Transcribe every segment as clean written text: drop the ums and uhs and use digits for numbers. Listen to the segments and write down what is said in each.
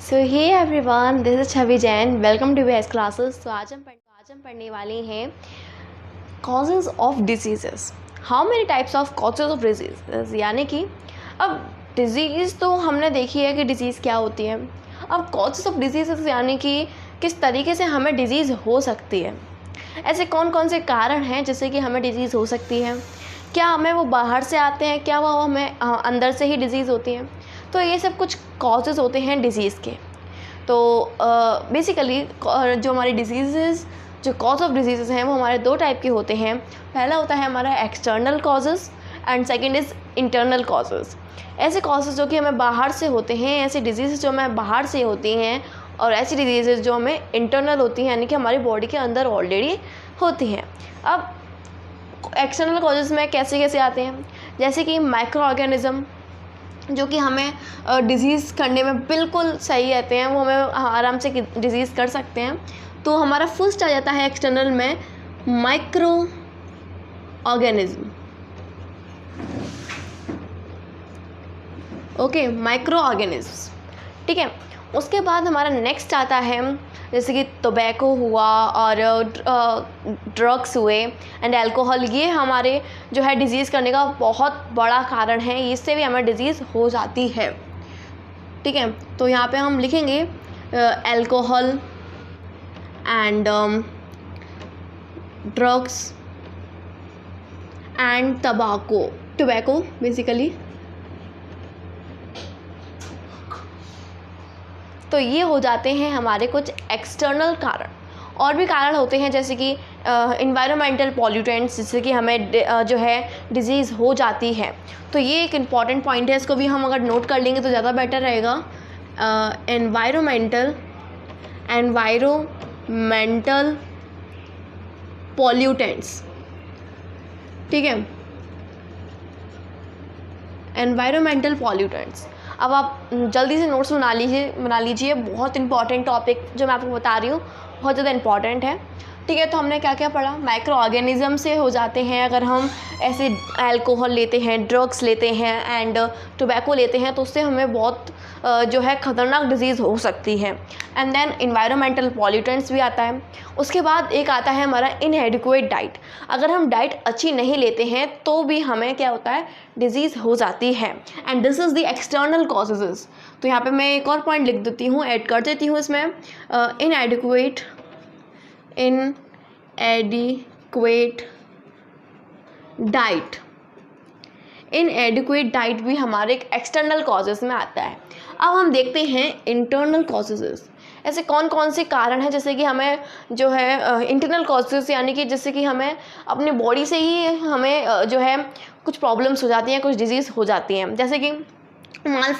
So hey everyone, this is Chhavi Jain. Welcome to best classes. तो आज हम पढ़ने वाले हैं causes of disease. How many types of causes of disease, यानी कि अब डिजीज़ तो हमने देखी है कि डिजीज़ क्या होती है। अब कॉजेज़ ऑफ डिजीज़ यानी कि किस तरीके से हमें डिजीज़ हो सकती है। ऐसे कौन कौन से कारण हैं जिससे कि हमें डिजीज़ हो सकती है। क्या हमें वो बाहर से आते हैं, क्या वो हमें अंदर से ही डिजीज़ होती है। तो ये सब कुछ कॉजेज़ होते हैं डिजीज़ के। तो बेसिकली जो हमारी डिजीज़, जो कॉज ऑफ डिजीज़ हैं वो हमारे दो टाइप के होते हैं। पहला होता है हमारा external causes and second is internal causes. ऐसे कॉजेज़ जो कि हमें बाहर से होते हैं, ऐसी डिजीज़ जो हमें बाहर से होती हैं, और ऐसी डिजीज़ जो हमें इंटरनल होती हैं, यानी कि हमारी बॉडी के अंदर ऑलरेडी होती हैं। अब एक्सटर्नल कॉजेज़ में कैसे कैसे आते हैं, जैसे कि माइक्रो ऑर्गेनिज़म जो कि हमें डिज़ीज़ करने में बिल्कुल सही रहते हैं, वो हमें आराम से डिज़ीज़ कर सकते हैं। तो हमारा फर्स्ट आ जाता है एक्सटर्नल में micro organism. Okay, micro organism, ठीक है। उसके बाद हमारा नेक्स्ट आता है जैसे कि टोबैको हुआ और ड्रग्स हुए एंड अल्कोहल। ये हमारे जो है डिज़ीज़ करने का बहुत बड़ा कारण है, इससे भी हमें डिज़ीज़ हो जाती है, ठीक है। तो यहाँ पे हम लिखेंगे alcohol and drugs and tobacco basically. तो ये हो जाते हैं हमारे कुछ एक्सटर्नल कारण। और भी कारण होते हैं जैसे कि इन्वायरमेंटल पॉल्यूटेंट्स, जिससे कि हमें जो है डिज़ीज़ हो जाती है। तो ये एक इम्पॉर्टेंट पॉइंट है, इसको भी हम अगर नोट कर लेंगे तो ज़्यादा बेटर रहेगा। एनवायरमेंटल पॉल्यूटेंट्स, ठीक है, एनवायरमेंटल पॉल्यूटेंट्स। अब आप जल्दी से नोट्स बना लीजिए। बहुत इंपॉर्टेंट टॉपिक जो मैं आपको बता रही हूँ, बहुत ज़्यादा इंपॉर्टेंट है, ठीक है। तो हमने क्या क्या पढ़ा, माइक्रो ऑर्गेनिज़म से हो जाते हैं। अगर हम ऐसे अल्कोहल लेते हैं, ड्रग्स लेते हैं एंड टोबैको लेते हैं, तो उससे हमें बहुत जो है ख़तरनाक डिजीज़ हो सकती है। एंड देन इन्वायरमेंटल पॉल्यूटेंट्स भी आता है। उसके बाद एक आता है हमारा इनएडिक्वेट डाइट। अगर हम डाइट अच्छी नहीं लेते हैं तो भी हमें क्या होता है, डिजीज़ हो जाती है। And this is the external causes. तो यहाँ पे मैं एक और पॉइंट लिख देती हूँ, ऐड कर देती हूँ इसमें, इनएडिक्वेट डाइट। इनएडिक्वेट डाइट भी हमारे एक्सटर्नल कॉजेज़ में आता है। अब हम देखते हैं इंटरनल कॉजेज़। ऐसे कौन कौन से कारण हैं जैसे कि हमें जो है इंटरनल कॉजेज़, यानी कि जैसे कि हमें अपनी बॉडी से ही हमें जो है कुछ प्रॉब्लम्स हो जाती हैं, कुछ डिजीज़ हो जाती हैं। जैसे कि माल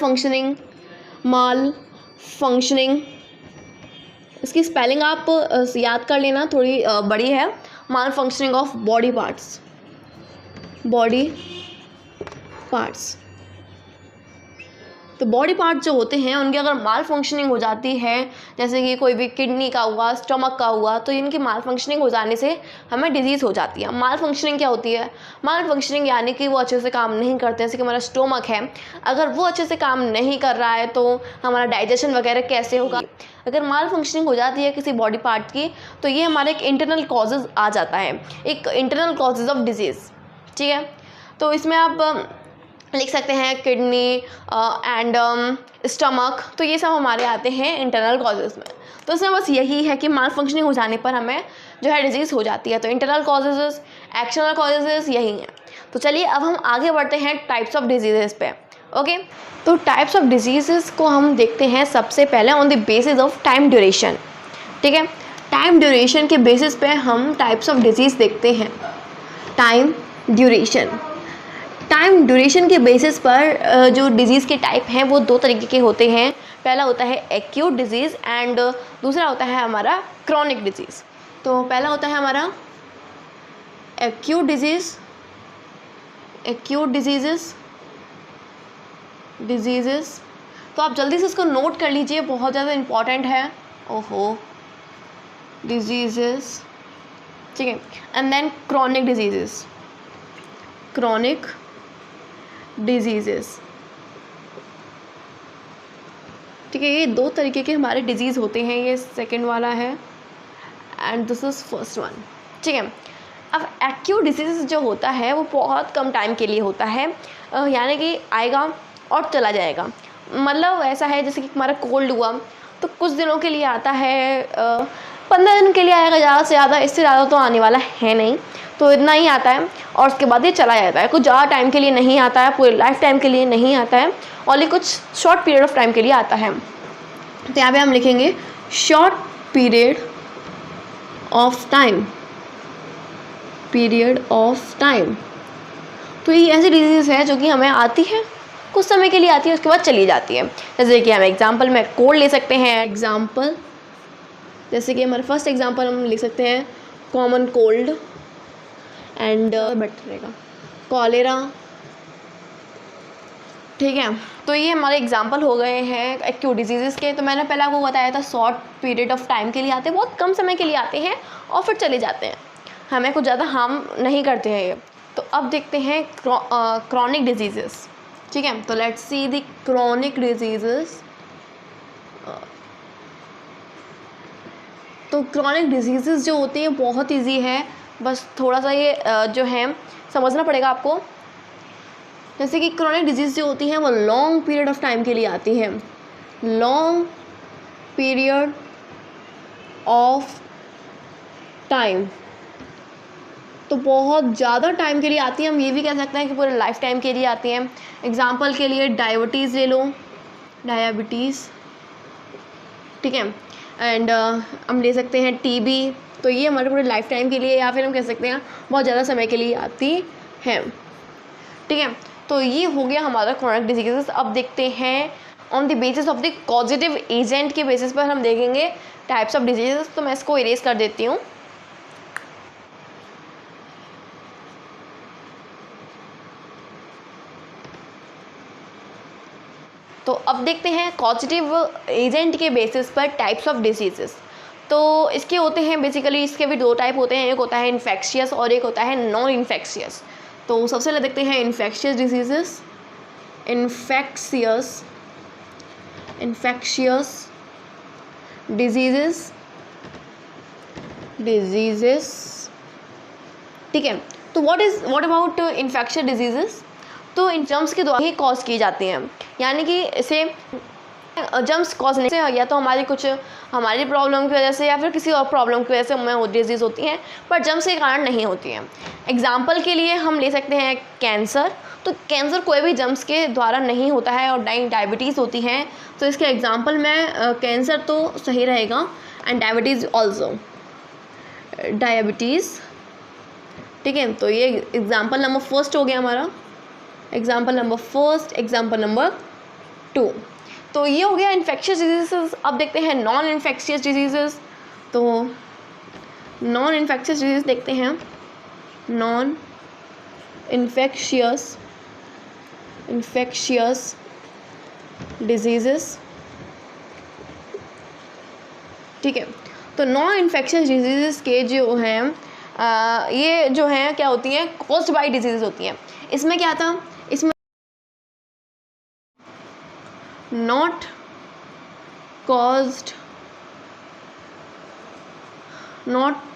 फंक्शनिंग, इसकी स्पेलिंग आप याद कर लेना, थोड़ी बड़ी है। माल फंक्शनिंग ऑफ बॉडी पार्ट्स। तो बॉडी पार्ट जो होते हैं उनकी अगर माल फंक्शनिंग हो जाती है, जैसे कि कोई भी किडनी का हुआ, स्टमक का हुआ, तो इनकी माल फंक्शनिंग हो जाने से हमें डिजीज़ हो जाती है। माल फंक्शनिंग क्या होती है, माल फंक्शनिंग यानी कि वो अच्छे से काम नहीं करते। जैसे कि हमारा स्टमक है, अगर वो अच्छे से काम नहीं कर रहा है तो हमारा डाइजेशन वगैरह कैसे होगा। अगर माल फंक्शनिंग हो जाती है किसी बॉडी पार्ट की, तो ये हमारे एक इंटरनल कॉजेज़ आ जाता है, एक इंटरनल कॉजेज़ ऑफ डिजीज़, ठीक है। तो इसमें आप लिख सकते हैं किडनी एंड स्टमक, तो ये सब हमारे आते हैं इंटरनल कॉजेज़ में। तो इसमें बस यही है कि माल फंक्शनिंग हो जाने पर हमें जो है डिजीज़ हो जाती है। तो इंटरनल कॉजेज़, एक्सटर्नल कॉजेज़ यही हैं। तो चलिए अब हम आगे बढ़ते हैं टाइप्स ऑफ डिजीज़ पे। ओके, तो टाइप्स ऑफ डिजीज़ को हम देखते हैं सबसे पहले on the basis of time duration, ठीक है। टाइम ड्यूरेशन के बेसिस पे हम टाइप्स ऑफ डिजीज़ देखते हैं। टाइम ड्यूरेशन के बेसिस पर जो डिज़ीज़ के टाइप हैं वो दो तरीके के होते हैं। पहला होता है एक्यूट डिज़ीज़ एंड दूसरा होता है हमारा क्रॉनिक डिज़ीज़। तो पहला होता है हमारा एक्यूट डिजीज़। तो आप जल्दी से इसको नोट कर लीजिए, बहुत ज़्यादा इम्पॉर्टेंट है। डिजीज़, ठीक है। And then chronic disease. ठीक है। ये 2 तरीके के हमारे डिजीज़ होते हैं, ये सेकंड वाला है and this is first one, ठीक है। अब एक्यूट डिसीज़ जो होता है वो बहुत कम टाइम के लिए होता है, यानी कि आएगा और चला जाएगा। मतलब ऐसा है जैसे कि हमारा कोल्ड हुआ तो कुछ दिनों के लिए आता है, 15 दिन के लिए आएगा ज़्यादा से ज़्यादा, इससे ज़्यादा तो आने वाला है नहीं, तो इतना ही आता है और उसके बाद ये चला जाता है। कुछ ज़्यादा टाइम के लिए नहीं आता है, पूरे लाइफ टाइम के लिए नहीं आता है, और ये कुछ शॉर्ट पीरियड ऑफ टाइम के लिए आता है। तो यहाँ पे हम लिखेंगे short period of time, period of time. तो ये ऐसी डिजीज़ है जो कि हमें आती है, कुछ समय के लिए आती है, उसके बाद चली जाती है। जैसे कि हम एग्जांपल में कोल्ड ले सकते हैं, एग्जांपल जैसे कि हमारा फर्स्ट एग्जांपल हम लिख सकते हैं कॉमन कोल्ड एंड बेटर रहेगा कॉलेरा, ठीक है। तो ये हमारे एग्जांपल हो गए हैं एक्यूट डिजीज़ के। तो मैंने पहले आपको बताया था शॉर्ट पीरियड ऑफ टाइम के लिए आते हैं, बहुत कम समय के लिए आते हैं और फिर चले जाते हैं, हमें कुछ ज़्यादा हार्म नहीं करते हैं ये। तो अब देखते हैं क्रॉनिक डिजीज़, ठीक है। तो let's see the chronic disease. तो क्रॉनिक डिजीज़ जो होती हैं बहुत इजी है, बस थोड़ा सा ये जो है समझना पड़ेगा आपको। जैसे कि क्रॉनिक डिजीज़ जो होती हैं वो लॉन्ग पीरियड ऑफ टाइम के लिए आती हैं, लॉन्ग पीरियड ऑफ टाइम, तो बहुत ज़्यादा टाइम के लिए आती है। हम ये भी कह सकते हैं कि पूरे लाइफ टाइम के लिए आती हैं। एग्जाम्पल के लिए डायबिटीज़ ले लो, डायबिटीज़, ठीक है। एंड हम ले सकते हैं टीबी, तो ये हमारे पूरे लाइफ टाइम के लिए, या फिर हम कह सकते हैं बहुत ज़्यादा समय के लिए आती है, ठीक है। तो ये हो गया हमारा क्रॉनिक डिजीज़। अब देखते हैं on the basis of the causative agent के बेसिस पर हम देखेंगे टाइप्स ऑफ डिजीज़। तो मैं इसको इरेज कर देती हूँ। तो अब देखते हैं कॉजेटिव एजेंट के बेसिस पर टाइप्स ऑफ डिजीज़। तो इसके होते हैं बेसिकली, इसके भी 2 टाइप होते हैं, एक होता है इन्फेक्शियस और एक होता है नॉन इन्फेक्शियस। तो सबसे पहले देखते हैं इन्फेक्शियस डिजीज़। इन्फेक्शियस डिजीज़, ठीक है। तो व्हाट अबाउट इन्फेक्शियस डिजीज़? तो इन जर्म्स के द्वारा ही कॉज की जाती हैं, यानी कि इसे जर्म्स कॉज नहीं से, या तो हमारी प्रॉब्लम की वजह से या फिर किसी और प्रॉब्लम की वजह से हमें वो डिजीज़ होती हैं, पर जर्म्स के कारण नहीं होती हैं। एग्जाम्पल के लिए हम ले सकते हैं कैंसर। तो कैंसर कोई भी जर्म्स के द्वारा नहीं होता है, और डायबिटीज़ होती हैं। तो इसके एग्जाम्पल में कैंसर तो सही रहेगा, एंड डायबिटीज़ ऑल्सो, डायबिटीज़, ठीक है। तो ये एग्जाम्पल नंबर फर्स्ट हो गया हमारा, example number first, example number 2। तो ये हो गया इन्फेक्शियस डिजीज़। अब देखते हैं नॉन इन्फेक्शियस डिजीज़। तो नॉन इन्फेक्शियस डिजीज़ देखते हैं, नॉन इन्फेक्शियस डिजीज़, ठीक है। तो नॉन इन्फेक्शियस डिजीज़ के जो हैं ये जो हैं क्या होती हैं, कॉज्ड बाय डिजीज़ होती हैं। इसमें क्या था, इसमें नॉट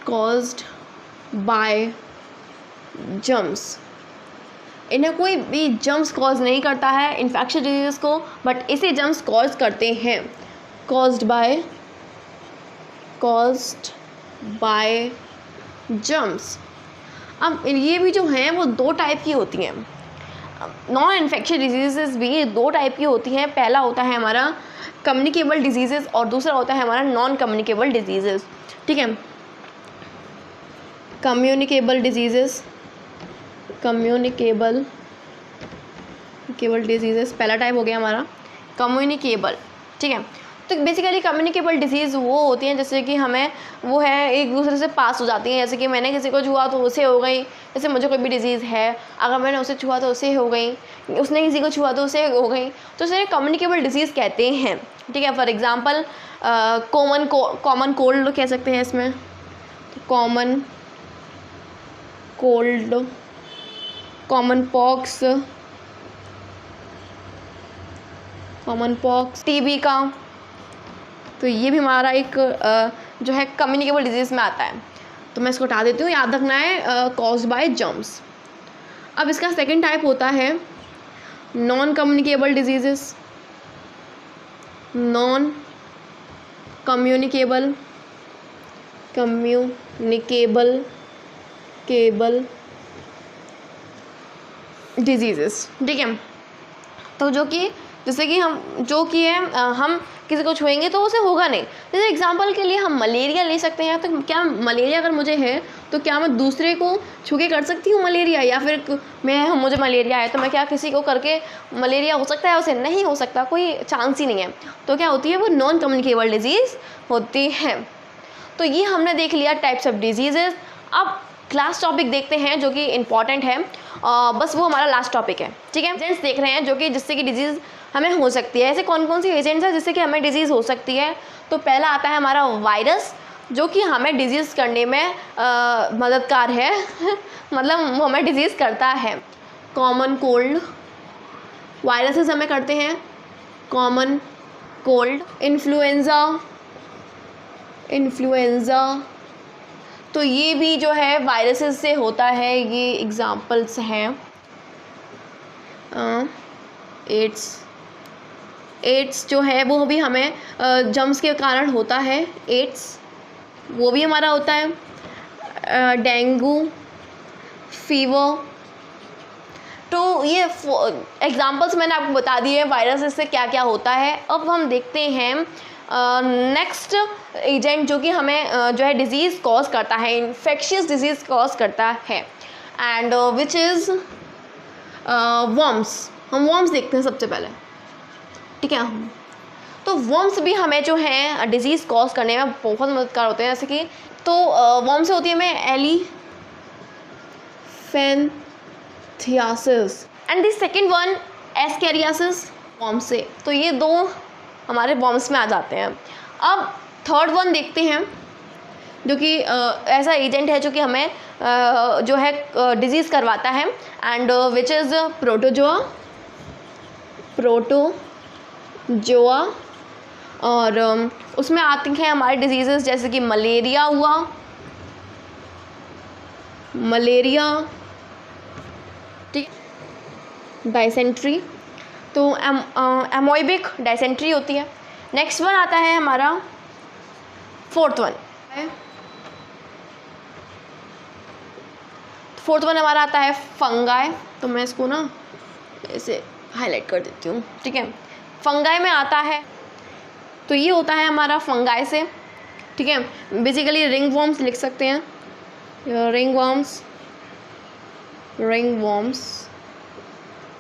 कॉज्ड बाय जर्म्स, इन्हें कोई भी जर्म्स कॉज नहीं करता है इन्फेक्शियस डिजीज़ को, बट इसे जर्म्स कॉज करते हैं, कॉज्ड बाय जर्म्स। अब ये भी जो हैं वो 2 टाइप की होती हैं। नॉन इन्फेक्शियस डिजीज़ भी 2 टाइप की होती हैं। पहला होता है हमारा कम्युनिकेबल डिजीज़ और दूसरा होता है हमारा नॉन कम्युनिकेबल डिजीज़, ठीक है। कम्युनिकेबल डिजीज़ पहला टाइप हो गया हमारा कम्युनिकेबल, ठीक है। तो बेसिकली कम्युनिकेबल डिजीज़ वो होती हैं जैसे कि हमें वो है एक दूसरे से पास हो जाती हैं। जैसे कि मैंने किसी को छुआ तो उसे हो गई, जैसे मुझे कोई भी डिजीज़ है, अगर मैंने उसे छुआ तो उसे हो गई, उसने किसी को छुआ तो उसे हो गई, तो उसे कम्युनिकेबल डिजीज़ कहते हैं, ठीक है। फॉर एग्जांपल कॉमन कोल्ड कह सकते हैं इसमें, common cold, common pox, TB का तो ये भी हमारा एक जो है कम्युनिकेबल डिजीज़ में आता है। तो मैं इसको हटा देती हूँ, याद रखना है कॉज्ड बाय जर्म्स। अब इसका सेकंड टाइप होता है non communicable diseases. Non communicable diseases, ठीक है। तो जो कि जैसे कि हम किसी को छुएंगे तो उसे होगा नहीं। जैसे एग्जांपल के लिए हम मलेरिया ले सकते हैं, तो क्या मलेरिया अगर मुझे है तो क्या मैं दूसरे को छू के कर सकती हूँ मलेरिया, या फिर मुझे मलेरिया है तो मैं क्या किसी को करके मलेरिया हो सकता है उसे? नहीं हो सकता, कोई चांस ही नहीं है। तो क्या होती है, वो नॉन कम्युनिकेबल डिजीज़ होती है। तो ये हमने देख लिया टाइप्स ऑफ डिजीजेस। अब क्लास टॉपिक देखते हैं जो कि इम्पॉर्टेंट है, बस वो हमारा लास्ट टॉपिक है, ठीक है। एजेंट्स देख रहे हैं जो कि जिससे कि डिजीज़ हमें हो सकती है। ऐसे कौन कौन सी एजेंट्स हैं जिससे कि हमें डिजीज़ हो सकती है? तो पहला आता है हमारा वायरस, जो कि हमें डिजीज़ करने में मददगार है मतलब वो हमें डिजीज़ करता है। कॉमन कोल्ड, वायरसेस हमें करते हैं कॉमन कोल्ड। इन्फ्लुएंज़ा, तो ये भी जो है वायरसेस से होता है। ये एग्जांपल्स हैं। एड्स जो है वो भी हमें जर्म्स के कारण होता है। एड्स वो भी हमारा होता है। डेंगू फीवर, तो ये एग्जांपल्स मैंने आपको बता दिए हैं वायरसेस से क्या क्या होता है। अब हम देखते हैं नेक्स्ट एजेंट जो कि हमें जो है डिजीज़ कॉज करता है, इन्फेक्शियस डिजीज़ कॉज करता है, एंड विच इज़ वर्म्स। हम वर्म्स देखते हैं सबसे पहले, ठीक है। तो वर्म्स भी हमें जो है डिजीज़ कॉज करने में बहुत मददगार होते हैं। जैसे कि तो वर्म से होती है हमें elephantiasis and the second one ascariasis, worm से। तो ये दो हमारे वर्म्स में आ जाते हैं। अब थर्ड वन देखते हैं जो कि ऐसा एजेंट है जो कि हमें जो है डिजीज़ करवाता है, एंड विच इज़ प्रोटोजोआ। और उसमें आती हैं हमारी डिजीज़ेस जैसे कि मलेरिया हुआ, ठीक, डायसेंट्री, तो एमोइबिक डायसेंट्री होती है। नेक्स्ट वन आता है हमारा फोर्थ वन हमारा आता है फंगाई। तो मैं इसको ना ऐसे हाईलाइट कर देती हूँ, ठीक है। फंगाई में आता है, तो ये होता है हमारा फंगाई से, ठीक है। बेसिकली रिंग वर्म्स लिख सकते हैं, रिंग वर्म्स,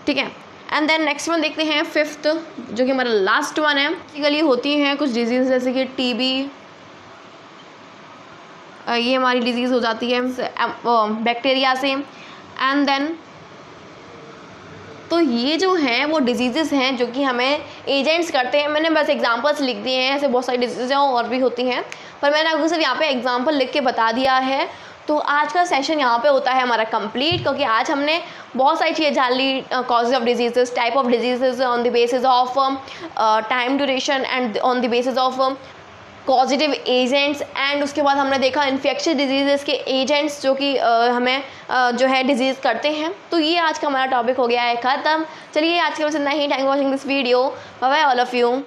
ठीक है। एंड देन नेक्स्ट वन देखते हैं फिफ्थ, जो कि हमारा लास्ट वन है। बेसिकली होती हैं कुछ डिजीज़ जैसे कि टीबी, ये हमारी डिजीज़ हो जाती है बैक्टीरिया से। एंड देन तो ये जो हैं वो डिजीज़ेस हैं जो कि हमें एजेंट्स करते हैं। मैंने बस एग्जांपल्स लिख दिए हैं, ऐसे बहुत सारी डिजीज़ें और भी होती हैं, पर मैंने आपको सिर्फ यहाँ पे एग्जांपल लिख के बता दिया है। तो आज का सेशन यहाँ पे होता है हमारा कंप्लीट, क्योंकि आज हमने बहुत सारी चीज़ें जान ली, causes of diseases, type of diseases on the basis of time duration and on the basis of positive agents, and उसके बाद हमने देखा इन्फेक्शियस डिजीज़ेस के एजेंट्स जो कि हमें जो है डिजीज़ करते हैं। तो ये आज का हमारा टॉपिक हो गया है ख़त्म। चलिए आज के बस इतना ही। Thank you watching this video. Bye bye all of you.